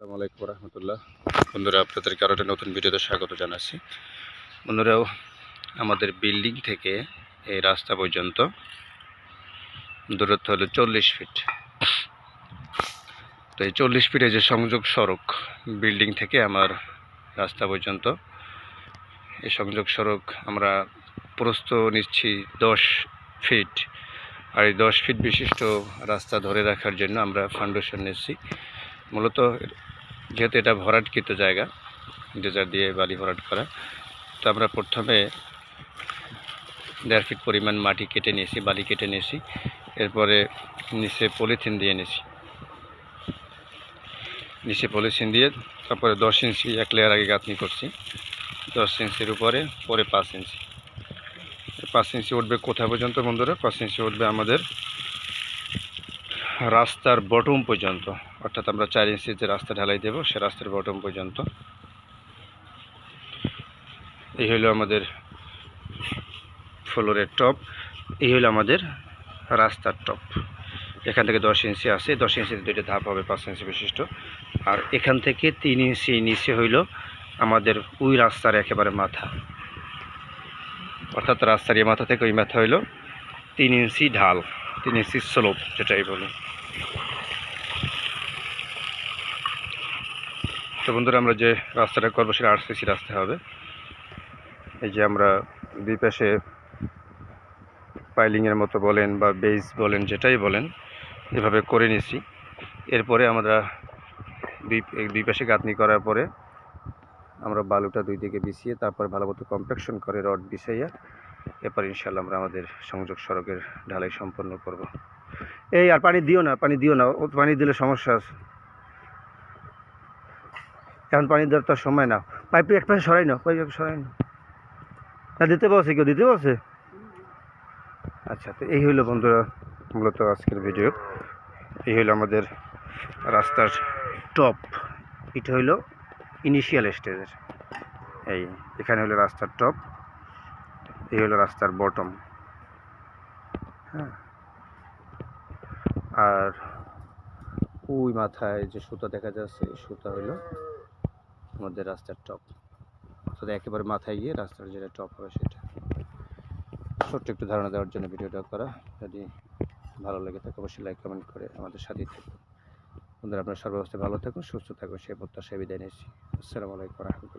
আসসালামু আলাইকুম রহমতুল্লাহ। বন্ধুরা, আপনাদেরকে আরও একটা নতুন ভিডিওতে স্বাগত জানাচ্ছি। বন্ধুরাও, আমাদের বিল্ডিং থেকে এই রাস্তা পর্যন্ত দূরত্ব হলো 40 ফিট। তো এই 40 ফিটে যে সংযোগ সড়ক বিল্ডিং থেকে আমার রাস্তা পর্যন্ত, এই সংযোগ সড়ক আমরা প্রস্থ নিচ্ছি 10 ফিট। আর এই 10 ফিট বিশিষ্ট রাস্তা ধরে রাখার জন্য আমরা ফাউন্ডেশন নিচ্ছি। মূলত যেহেতু এটা ভরাটকৃত জায়গা, ডেজার দিয়ে বালি ভরাট করা, তো আমরা প্রথমে 1.5 ফিট পরিমাণ মাটি কেটে নিয়েছি, বালি কেটে নিয়েছি। এরপরে নিচে পলিথিন দিয়ে নিয়েছি, পলিথিন দিয়ে তারপরে 10 ইঞ্চি এক লেয়ার আগে গাঁথনি করছি। 10 ইঞ্চির উপরে পরে 5 ইঞ্চি। 5 ইঞ্চি উঠবে কোথা পর্যন্ত বন্ধুরা? 5 ইঞ্চি উঠবে আমাদের রাস্তার বটম পর্যন্ত, অর্থাৎ আমরা 4 ইঞ্চির যে রাস্তা ঢালাই দেবো সে রাস্তার বটম পর্যন্ত। এই হলো আমাদের ফ্লোরের টপ, এই হলো আমাদের রাস্তার টপ। এখান থেকে 10 ইঞ্চি আছে, 10 ইঞ্চিতে দুইটা ধাপ হবে 5 ইঞ্চি বিশিষ্ট। আর এখান থেকে 3 ইঞ্চি নিচে হইল আমাদের ওই রাস্তার একেবারে মাথা, অর্থাৎ রাস্তার এই মাথা থেকে ওই মাথা হইল 3 ইঞ্চি ঢাল, 3 ইঞ্চি স্লোপ যেটাই বলি। তো বন্ধুরা, আমরা যে রাস্তাটা করবো সেটা আরসিসি রাস্তা হবে। এই যে আমরা দুই পাশে পাইলিংয়ের মতো বলেন বা বেস বলেন, যেটাই বলেন, এভাবে করে নিছি। এরপরে আমরা দুই পাশে গাঁথনি করার পরে আমরা বালুটা দুই দিকে বিছিয়ে তারপর ভালো মতো কম্প্যাকশন করে রড বিছাইয়া এরপর ইনশাল্লাহ আমরা আমাদের সংযোগ সড়কের ঢালাই সম্পন্ন করব। এই আর পানি দিও না, পানি দিও না, পানি দিলে সমস্যা আছে। এখন পানি দেওয়ার তো সময় না। পাইপ এক পাশে সরাই না, পাইপ সরাই না। না দিতে বলছে, কেউ দিতে বলছে? আচ্ছা, তো এই হইলো বন্ধুরা মূলত আজকের ভিডিও। এই হইলো আমাদের রাস্তার টপ, এটা হইলো ইনিশিয়াল স্টেজের। এই এখানে হলো রাস্তার টপ, এই হলো রাস্তার বটম। হ্যাঁ, আর ওই মাথায় যে সুতা দেখা যাচ্ছে, সুতা হইলো আমাদের রাস্তার টপ, অর্থাৎ একেবারে মাথায় গিয়ে রাস্তার যেটা টপ হবে সেটা। ছোট্ট একটু ধারণা দেওয়ার জন্য ভিডিওটা করা। যদি ভালো লাগে থাকে অবশ্যই লাইক কমেন্ট করে আমাদের সাথেই থাকুন। বন্ধুরা, আপনারা সর্বাবস্থায় ভালো থাকুন, সুস্থ থাকুন, সে প্রত্যাশায় বিদায় নিচ্ছি। আসসালামু আলাইকুম।